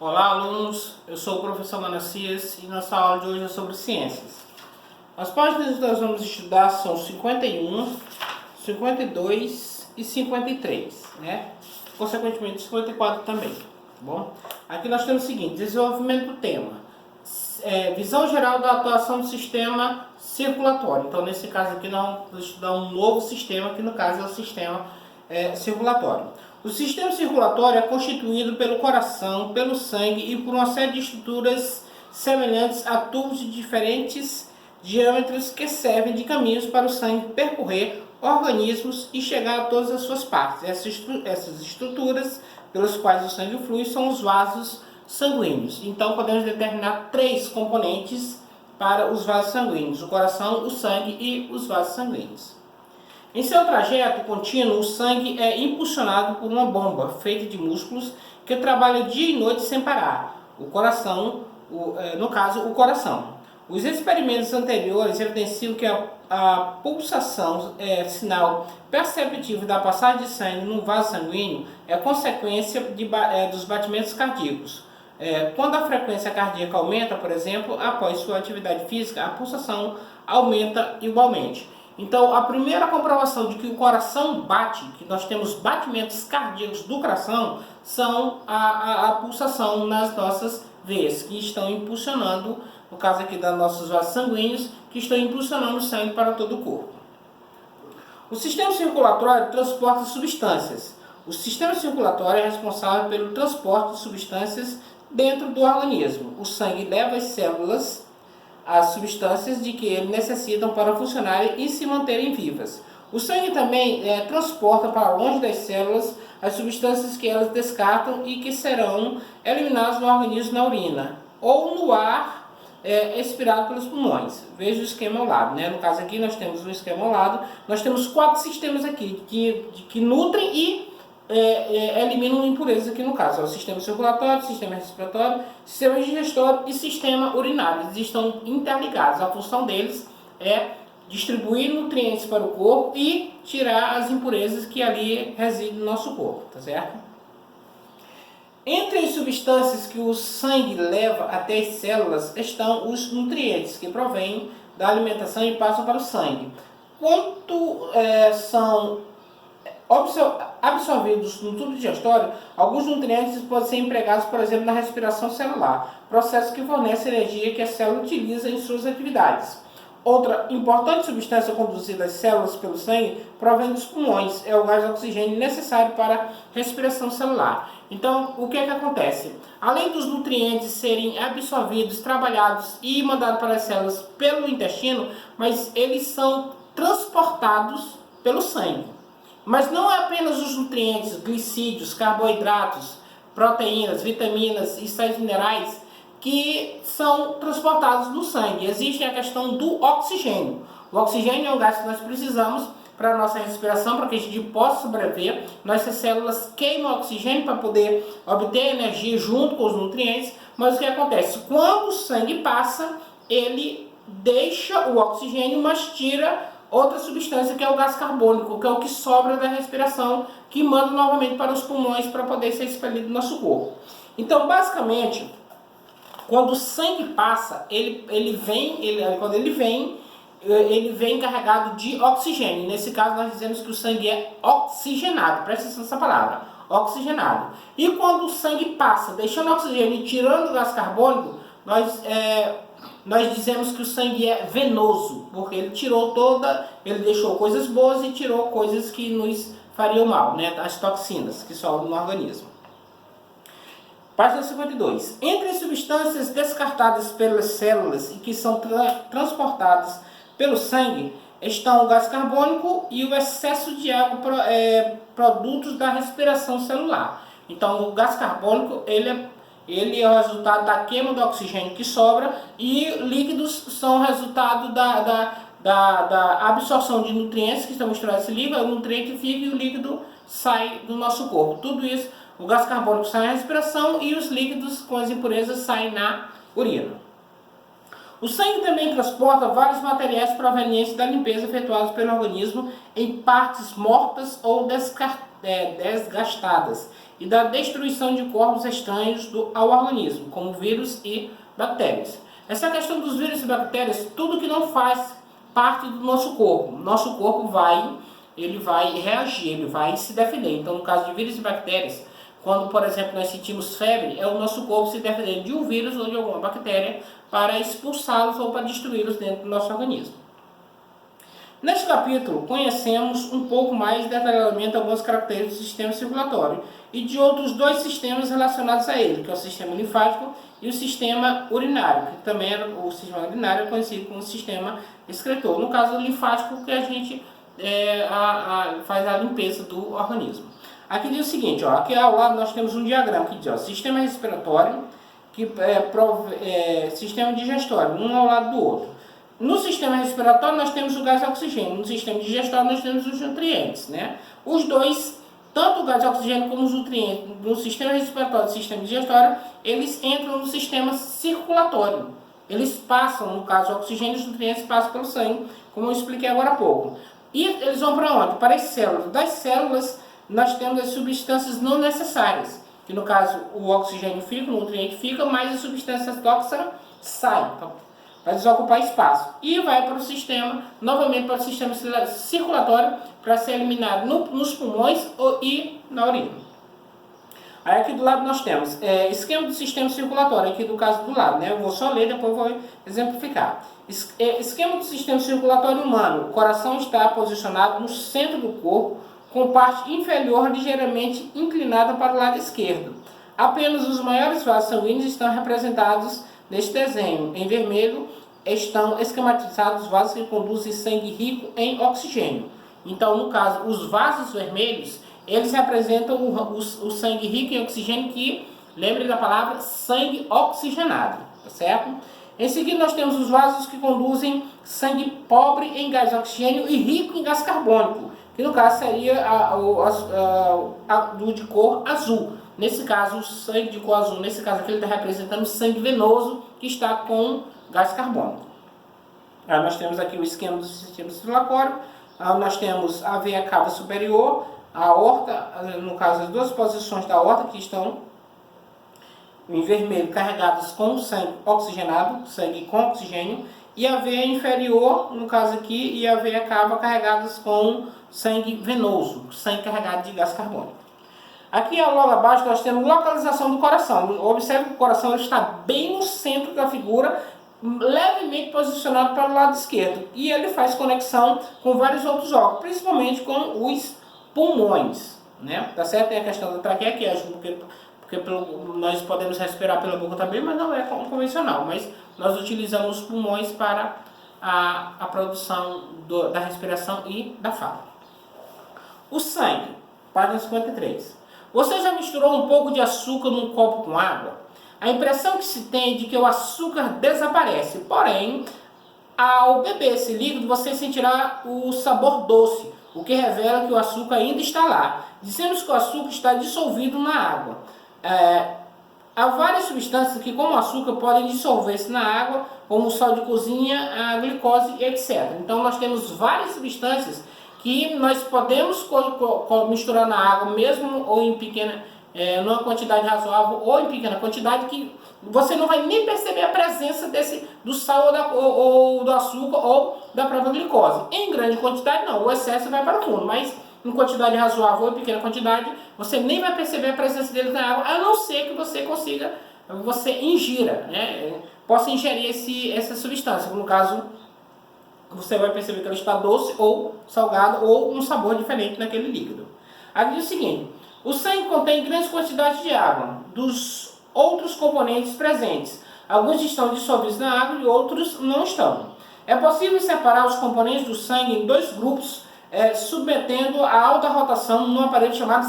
Olá, alunos. Eu sou o professor Manacias e nossa aula de hoje é sobre ciências. As páginas que nós vamos estudar são 51, 52 e 53, né? Consequentemente, 54 também, tá bom? Aqui nós temos o seguinte: desenvolvimento do tema. Visão geral da atuação do sistema circulatório. Então, nesse caso aqui, nós vamos estudar um novo sistema, que no caso é o sistema circulatório. O sistema circulatório é constituído pelo coração, pelo sangue e por uma série de estruturas semelhantes a tubos de diferentes diâmetros que servem de caminhos para o sangue percorrer organismos e chegar a todas as suas partes. Essas estruturas pelas quais o sangue flui são os vasos sanguíneos. Então podemos determinar três componentes para os vasos sanguíneos: o coração, o sangue e os vasos sanguíneos. Em seu trajeto contínuo, o sangue é impulsionado por uma bomba feita de músculos que trabalha dia e noite sem parar. O coração, no caso, o coração. Os experimentos anteriores evidenciam que a pulsação, sinal perceptível da passagem de sangue no vaso sanguíneo, é consequência dos batimentos cardíacos. Quando a frequência cardíaca aumenta, por exemplo, após sua atividade física, a pulsação aumenta igualmente. Então, a primeira comprovação de que o coração bate, que nós temos batimentos cardíacos do coração, são a pulsação nas nossas veias, que estão impulsionando, no caso aqui dos nossos vasos sanguíneos, que estão impulsionando o sangue para todo o corpo. O sistema circulatório transporta substâncias. O sistema circulatório é responsável pelo transporte de substâncias dentro do organismo. O sangue leva às células as substâncias de que eles necessitam para funcionarem e se manterem vivas. O sangue também transporta para longe das células as substâncias que elas descartam e que serão eliminadas no organismo na urina ou no ar expirado pelos pulmões. Veja o esquema ao lado, né? No caso aqui nós temos um esquema ao lado, nós temos quatro sistemas aqui que nutrem e eliminam impurezas aqui no caso. É o sistema circulatório, sistema respiratório, sistema digestório e sistema urinário. Eles estão interligados. A função deles é distribuir nutrientes para o corpo e tirar as impurezas que ali residem no nosso corpo, tá certo? Entre as substâncias que o sangue leva até as células estão os nutrientes que provêm da alimentação e passam para o sangue. Quanto são absorvidos no tubo digestório, alguns nutrientes podem ser empregados, por exemplo, na respiração celular, processo que fornece energia que a célula utiliza em suas atividades. Outra importante substância conduzida às células pelo sangue provém dos pulmões, é o gás de oxigênio necessário para a respiração celular. Então, o que é que acontece? Além dos nutrientes serem absorvidos, trabalhados e mandados para as células pelo intestino, mas eles são transportados pelo sangue. Mas não é apenas os nutrientes, glicídios, carboidratos, proteínas, vitaminas e sais minerais que são transportados no sangue. Existe a questão do oxigênio. O oxigênio é um gás que nós precisamos para a nossa respiração, para que a gente possa sobreviver. Nossas células queimam oxigênio para poder obter energia junto com os nutrientes. Mas o que acontece? Quando o sangue passa, ele deixa o oxigênio, mas tira outra substância, que é o gás carbônico, que é o que sobra da respiração, que manda novamente para os pulmões para poder ser expelido do nosso corpo. Então, basicamente, quando o sangue passa, quando ele vem carregado de oxigênio. Nesse caso, nós dizemos que o sangue é oxigenado. Presta atenção nessa palavra, oxigenado. E quando o sangue passa, deixando o oxigênio e tirando o gás carbônico, nós dizemos que o sangue é venoso, porque ele deixou coisas boas e tirou coisas que nos fariam mal, né? As toxinas que sobram no organismo. Página 52. Entre as substâncias descartadas pelas células e que são transportadas pelo sangue estão o gás carbônico e o excesso de água, produtos da respiração celular. Então, o gás carbônico ele é o resultado da queima do oxigênio que sobra, e líquidos são o resultado da absorção de nutrientes que estão misturados nesse líquido. O nutriente fica e o líquido sai do nosso corpo. Tudo isso, o gás carbônico sai na respiração e os líquidos com as impurezas saem na urina. O sangue também transporta vários materiais provenientes da limpeza efetuada pelo organismo em partes mortas ou desgastadas e da destruição de corpos estranhos ao organismo, como vírus e bactérias. Essa questão dos vírus e bactérias, tudo que não faz parte do nosso corpo vai reagir, ele vai se defender. Então, no caso de vírus e bactérias, quando, por exemplo, nós sentimos febre, é o nosso corpo se defendendo de um vírus ou de alguma bactéria para expulsá-los ou para destruí-los dentro do nosso organismo. Neste capítulo, conhecemos um pouco mais detalhadamente algumas características do sistema circulatório e de outros dois sistemas relacionados a ele, que é o sistema linfático e o sistema urinário, que também o sistema urinário é conhecido como sistema excretor. No caso do linfático, que a gente faz a limpeza do organismo. Aqui diz o seguinte, ó, aqui ao lado nós temos um diagrama que diz, ó, sistema respiratório, sistema digestório, um ao lado do outro. No sistema respiratório nós temos o gás oxigênio, no sistema digestório nós temos os nutrientes, né? Os dois, tanto o gás oxigênio como os nutrientes, no sistema respiratório e no sistema digestório, eles entram no sistema circulatório. Eles passam, no caso, o oxigênio e os nutrientes passam pelo sangue, como eu expliquei agora há pouco. E eles vão para onde? Para as células. Das células nós temos as substâncias não necessárias, que no caso o oxigênio fica, o nutriente fica, mas as substâncias tóxicas saem. Então, vai desocupar espaço e vai para o sistema, novamente para o sistema circulatório, para ser eliminado nos pulmões e na urina. Aí aqui do lado nós temos esquema do sistema circulatório, aqui do caso do lado, né? Eu vou só ler, depois vou exemplificar. Esquema do sistema circulatório humano. O coração está posicionado no centro do corpo, com parte inferior ligeiramente inclinada para o lado esquerdo. Apenas os maiores vasos sanguíneos estão representados neste desenho. Em vermelho estão esquematizados os vasos que conduzem sangue rico em oxigênio. Então, no caso, os vasos vermelhos, eles representam o sangue rico em oxigênio, que, lembre da palavra, sangue oxigenado, tá certo? Em seguida, nós temos os vasos que conduzem sangue pobre em gás oxigênio e rico em gás carbônico, que no caso seria do de cor azul. Nesse caso, o sangue de cor azul, nesse caso aqui, ele está representando o sangue venoso que está com gás carbônico. Aí nós temos aqui o esquema do sistema circulatório. Nós temos a veia cava superior, a aorta, no caso as duas posições da aorta que estão em vermelho carregadas com sangue oxigenado, sangue com oxigênio, e a veia inferior, no caso aqui, e a veia cava carregadas com sangue venoso, sangue carregado de gás carbônico. Aqui logo abaixo nós temos localização do coração. Observe que o coração está bem no centro da figura, levemente posicionado para o lado esquerdo. E ele faz conexão com vários outros órgãos, principalmente com os pulmões, né? Tá certo? Tem a questão da traqueia que ajuda, porque nós podemos respirar pela boca também, mas não é convencional. Mas nós utilizamos os pulmões para a produção da respiração e da fala. O sangue, página 53. Você já misturou um pouco de açúcar num copo com água? A impressão que se tem é de que o açúcar desaparece. Porém, ao beber esse líquido, você sentirá o sabor doce, o que revela que o açúcar ainda está lá. Dizemos que o açúcar está dissolvido na água. Há várias substâncias que, como o açúcar, podem dissolver-se na água, como o sal de cozinha, a glicose, etc. Então, nós temos várias substâncias que nós podemos misturar na água, mesmo ou em pequena, numa quantidade razoável ou em pequena quantidade, que você não vai nem perceber a presença do sal ou do açúcar ou da própria glicose. Em grande quantidade não, o excesso vai para o fundo, mas em quantidade razoável ou em pequena quantidade, você nem vai perceber a presença dele na água, a não ser que você ingira, né? Possa ingerir essa substância, no caso você vai perceber que ela está doce ou salgada ou um sabor diferente naquele líquido. Aqui diz o seguinte: o sangue contém grandes quantidades de água dos outros componentes presentes. Alguns estão dissolvidos na água e outros não estão. É possível separar os componentes do sangue em dois grupos, submetendo a alta rotação num aparelho chamado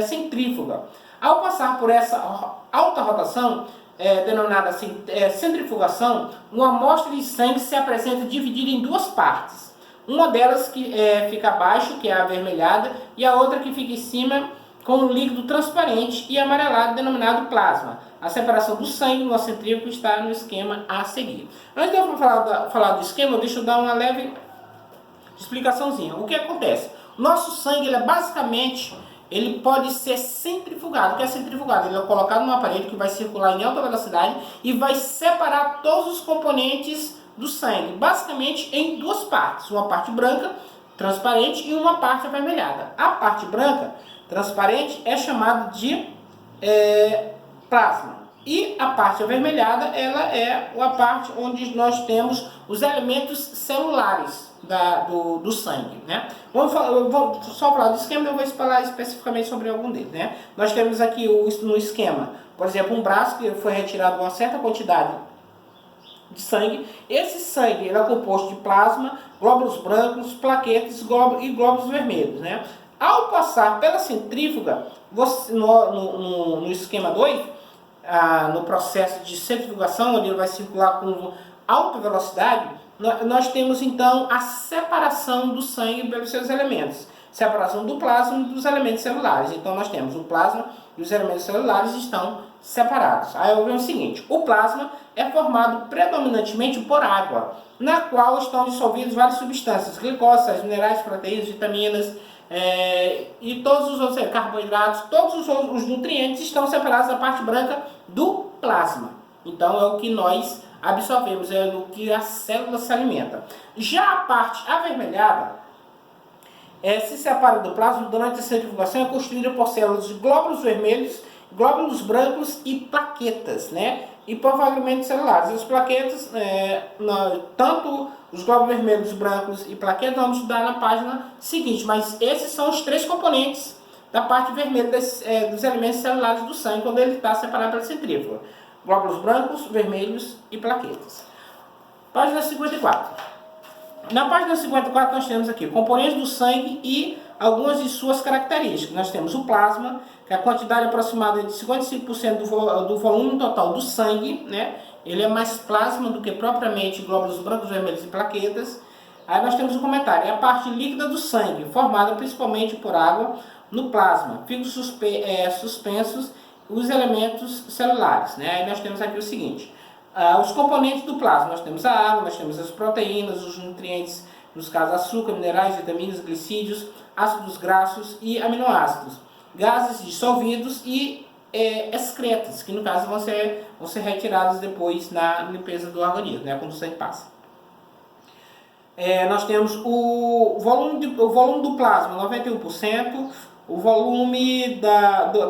centrífuga. Ao passar por essa alta rotação, denominada centrifugação, uma amostra de sangue se apresenta dividida em duas partes. Uma delas que fica abaixo, que é a avermelhada, e a outra que fica em cima, com um líquido transparente e amarelado, denominado plasma. A separação do sangue no centrífugo está no esquema a seguir. Antes de eu falar do esquema, deixa eu dar uma leve explicaçãozinha. O que acontece? Nosso sangue, ele é basicamente, ele pode ser centrifugado. O que é centrifugado? Ele é colocado num aparelho que vai circular em alta velocidade e vai separar todos os componentes do sangue, basicamente em duas partes. Uma parte branca, transparente, e uma parte avermelhada. A parte branca, transparente, é chamada de plasma. E a parte avermelhada, ela é a parte onde nós temos os elementos celulares do sangue, né? Vamos só falar do esquema, eu vou falar especificamente sobre algum deles, né? Nós temos aqui no esquema, por exemplo, um braço que foi retirado uma certa quantidade de sangue. Esse sangue, ele é composto de plasma, glóbulos brancos, plaquetas e glóbulos vermelhos, né? Ao passar pela centrífuga, no esquema 2, no processo de centrifugação, onde ele vai circular com alta velocidade, nós temos então a separação do sangue pelos seus elementos. Separação do plasma e dos elementos celulares. Então nós temos o plasma e os elementos celulares estão separados. Aí eu vejo o seguinte: o plasma é formado predominantemente por água, na qual estão dissolvidas várias substâncias, glicose, sais minerais, proteínas, vitaminas, e todos os outros carboidratos, todos os nutrientes estão separados da parte branca do plasma. Então é o que nós absorvemos, é do que a célula se alimenta. Já a parte avermelhada se separa do plasma durante a centrifugação, é constituída por células de glóbulos vermelhos, glóbulos brancos e plaquetas, né? E por fragmentos celulares. As plaquetas, tanto os glóbulos vermelhos, brancos e plaquetas, vamos estudar na página seguinte, mas esses são os três componentes da parte vermelha dos elementos celulares do sangue, quando ele está separado pela centrífuga: glóbulos brancos, vermelhos e plaquetas. Página 54. Na página 54 nós temos aqui componentes do sangue e algumas de suas características. Nós temos o plasma, que é a quantidade aproximada de 55% do volume total do sangue, né? Ele é mais plasma do que propriamente glóbulos brancos, vermelhos e plaquetas. Aí nós temos o comentário: é a parte líquida do sangue, formada principalmente por água no plasma, ficam suspensos os elementos celulares, né? Aí nós temos aqui o seguinte: os componentes do plasma, nós temos a água, nós temos as proteínas, os nutrientes, nos casos açúcar, minerais, vitaminas, glicídios, ácidos graxos e aminoácidos, gases dissolvidos e excretas, que no caso vão ser retirados depois na limpeza do organismo, né, quando o sangue passa. Nós temos o volume do plasma, 91%, o volume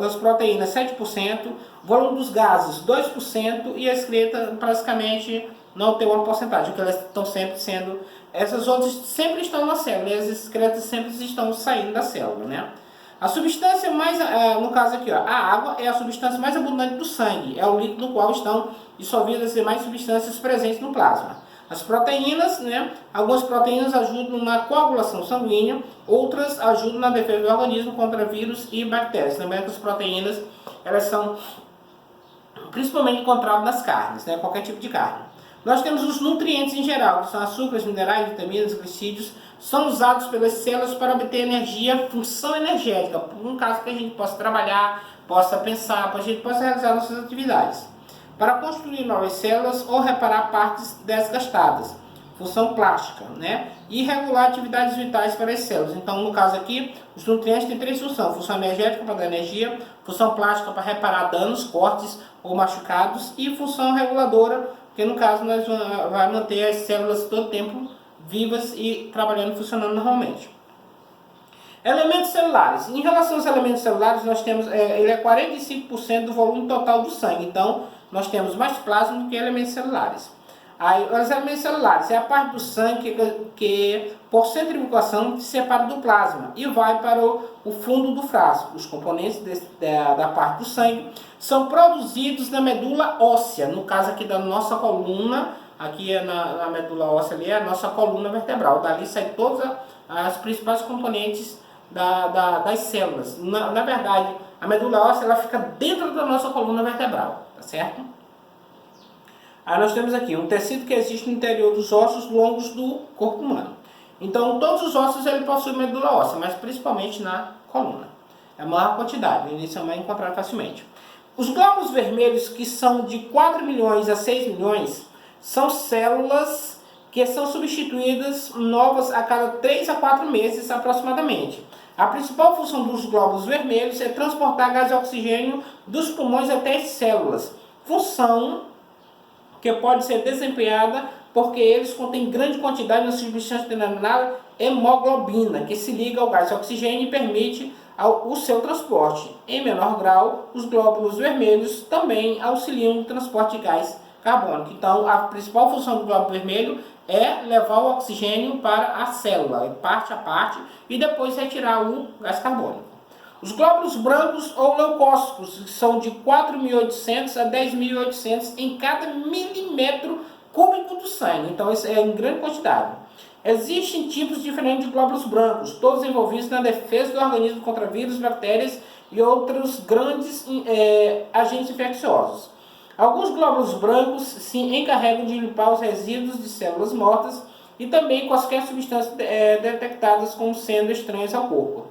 das proteínas, 7%, o volume dos gases, 2%, e a excreta praticamente não tem uma porcentagem, porque elas estão sempre sendo... Essas outras sempre estão na célula, e as excretas sempre estão saindo da célula, né? A substância mais, no caso aqui, ó, a água é a substância mais abundante do sangue, é o líquido no qual estão dissolvidas as demais substâncias presentes no plasma. As proteínas, né? Algumas proteínas ajudam na coagulação sanguínea, outras ajudam na defesa do organismo contra vírus e bactérias. Lembrando que as proteínas, elas são principalmente encontradas nas carnes, né? Qualquer tipo de carne. Nós temos os nutrientes em geral, que são açúcares, minerais, vitaminas, glicídios, são usados pelas células para obter energia, função energética, por um caso que a gente possa trabalhar, possa pensar, para a gente possa realizar nossas atividades, para construir novas células ou reparar partes desgastadas, função plástica, né? E regular atividades vitais para as células. Então, no caso aqui, os nutrientes têm três funções: função energética para dar energia, função plástica para reparar danos, cortes ou machucados, e função reguladora, que no caso nós vai manter as células todo o tempo vivas e trabalhando, funcionando normalmente. Elementos celulares. Em relação aos elementos celulares, nós temos, ele é 45% do volume total do sangue. Então, nós temos mais plasma do que elementos celulares. Aí, os elementos celulares é a parte do sangue que por centrifugação, se separa do plasma e vai para o fundo do frasco. Os componentes da parte do sangue são produzidos na medula óssea, no caso aqui da nossa coluna. Aqui na medula óssea ali é a nossa coluna vertebral. Dali saem todas as principais componentes das células. Na verdade, a medula óssea ela fica dentro da nossa coluna vertebral, tá certo? Aí nós temos aqui um tecido que existe no interior dos ossos longos do corpo humano. Então, todos os ossos ele possuem medula óssea, mas principalmente na coluna. É a maior quantidade, eles são mais encontrados facilmente. Os glóbulos vermelhos, que são de 4 milhões a 6 milhões, são células que são substituídas novas a cada 3 a 4 meses aproximadamente. A principal função dos glóbulos vermelhos é transportar gás e oxigênio dos pulmões até as células, função que pode ser desempenhada porque eles contêm grande quantidade de uma substância denominada hemoglobina, que se liga ao gás e oxigênio e permite o seu transporte. Em menor grau, os glóbulos vermelhos também auxiliam no transporte de gás carbônico. Então, a principal função do glóbulo vermelho é levar o oxigênio para a célula, parte a parte, e depois retirar o gás carbônico. Os glóbulos brancos ou leucócitos são de 4.800 a 10.800 em cada milímetro cúbico do sangue, então isso é em grande quantidade. Existem tipos diferentes de glóbulos brancos, todos envolvidos na defesa do organismo contra vírus, bactérias e outros grandes agentes infecciosos. Alguns glóbulos brancos se encarregam de limpar os resíduos de células mortas e também quaisquer substâncias detectadas como sendo estranhas ao corpo.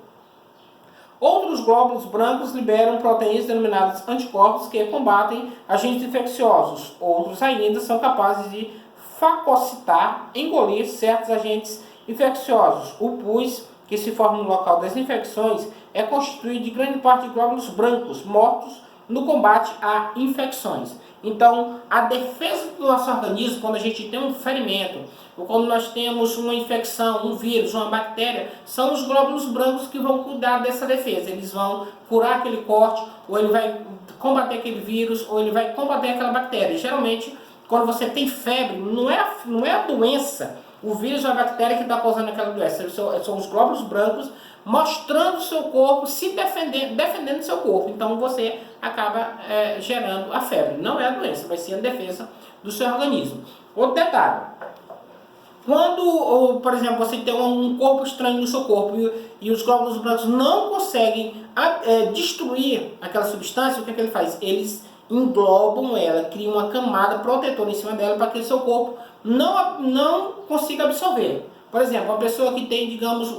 Outros glóbulos brancos liberam proteínas denominadas anticorpos que combatem agentes infecciosos. Outros ainda são capazes de fagocitar, engolir certos agentes infecciosos. O pus, que se forma no local das infecções, é constituído de grande parte de glóbulos brancos mortos no combate a infecções. Então, a defesa do nosso organismo, quando a gente tem um ferimento, ou quando nós temos uma infecção, um vírus, uma bactéria, são os glóbulos brancos que vão cuidar dessa defesa. Eles vão curar aquele corte, ou ele vai combater aquele vírus, ou ele vai combater aquela bactéria. Geralmente, quando você tem febre, não é a doença, o vírus ou a bactéria que está causando aquela doença. São os glóbulos brancos mostrando o seu corpo, se defendendo do seu corpo. Então você acaba gerando a febre. Não é a doença, vai ser a defesa do seu organismo. Outro detalhe. Quando, por exemplo, você tem um corpo estranho no seu corpo e os glóbulos brancos não conseguem destruir aquela substância, o que é que ele faz? Eles englobam ela, criam uma camada protetora em cima dela para que o seu corpo não consiga absorver. Por exemplo, uma pessoa que tem, digamos,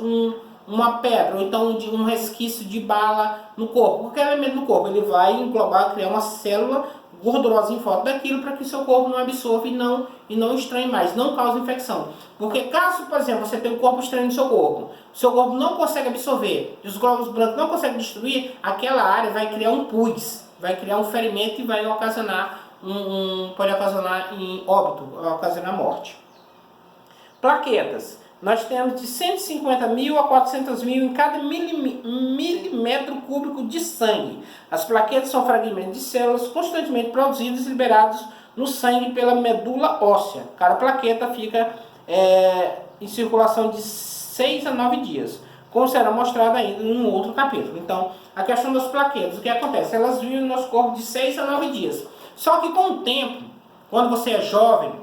uma pedra, ou então um resquício de bala no corpo, qualquer elemento no corpo, ele vai englobar, criar uma célula gordurosa em volta daquilo para que o seu corpo não absorva e não estranhe mais, não cause infecção. Porque caso, por exemplo, você tem um corpo estranho no seu corpo não consegue absorver, e os glóbulos brancos não conseguem destruir, aquela área vai criar um pus, vai criar um ferimento e vai ocasionar pode ocasionar em óbito, ocasionar morte. Plaquetas. Nós temos de 150.000 a 400.000 em cada milímetro cúbico de sangue. As plaquetas são fragmentos de células constantemente produzidos e liberados no sangue pela medula óssea. Cada plaqueta fica em circulação de 6 a 9 dias, como será mostrado ainda em um outro capítulo. Então, a questão das plaquetas, o que acontece? Elas vivem no nosso corpo de 6 a 9 dias. Só que com o tempo, quando você é jovem,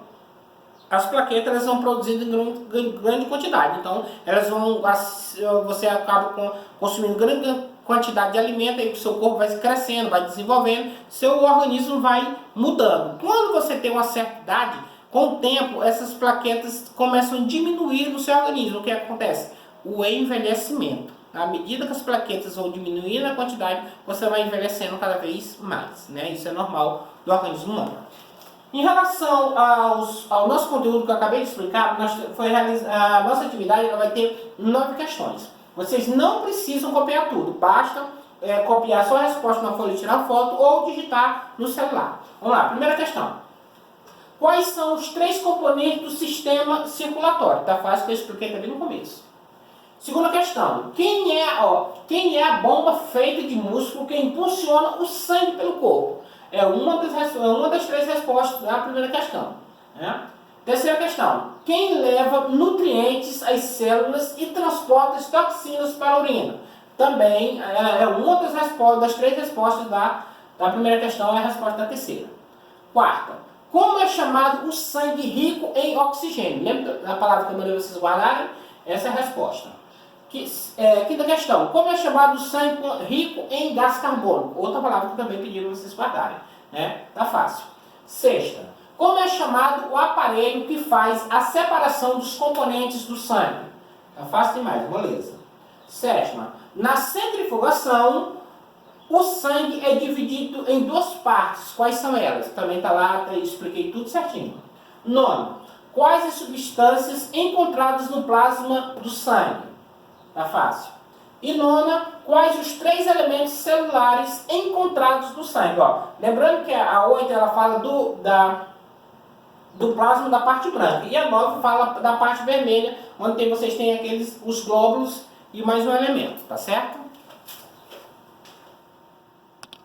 as plaquetas elas vão produzindo em grande quantidade. Então, você acaba consumindo grande quantidade de alimento, aí o seu corpo vai crescendo, vai desenvolvendo, seu organismo vai mudando. Quando você tem uma certa idade, com o tempo, essas plaquetas começam a diminuir no seu organismo. O que acontece? O envelhecimento. À medida que as plaquetas vão diminuindo a quantidade, você vai envelhecendo cada vez mais, né? Isso é normal do organismo humano. Em relação ao nosso conteúdo que eu acabei de explicar, a nossa atividade ela vai ter 9 questões. Vocês não precisam copiar tudo, basta copiar sua resposta na folha de tirar foto ou digitar no celular. Vamos lá, primeira questão. Quais são os 3 componentes do sistema circulatório? Tá fácil que eu expliquei também no começo. Segunda questão. Quem é a bomba feita de músculo que impulsiona o sangue pelo corpo? É uma das 3 respostas da primeira questão. Né? Terceira questão. Quem leva nutrientes às células e transporta as toxinas para a urina? Também é uma das 3 respostas da primeira questão, é a resposta da terceira. Quarta. Como é chamado o sangue rico em oxigênio? Lembra da palavra que eu mandei vocês guardarem? Essa é a resposta. Quinta questão. Como é chamado o sangue rico em gás carbônico? Outra palavra que também pediram vocês guardarem. Né? Tá fácil. Sexta. Como é chamado o aparelho que faz a separação dos componentes do sangue? Tá fácil demais, beleza. Sétima. Na centrifugação, o sangue é dividido em 2 partes. Quais são elas? Também tá lá, eu expliquei tudo certinho. Nono. quais as substâncias encontradas no plasma do sangue? Tá fácil. E nona, quais os 3 elementos celulares encontrados no sangue? Ó, lembrando que a 8 ela fala do plasma da parte branca, e a 9 fala da parte vermelha, onde vocês têm os glóbulos e mais um elemento, tá certo?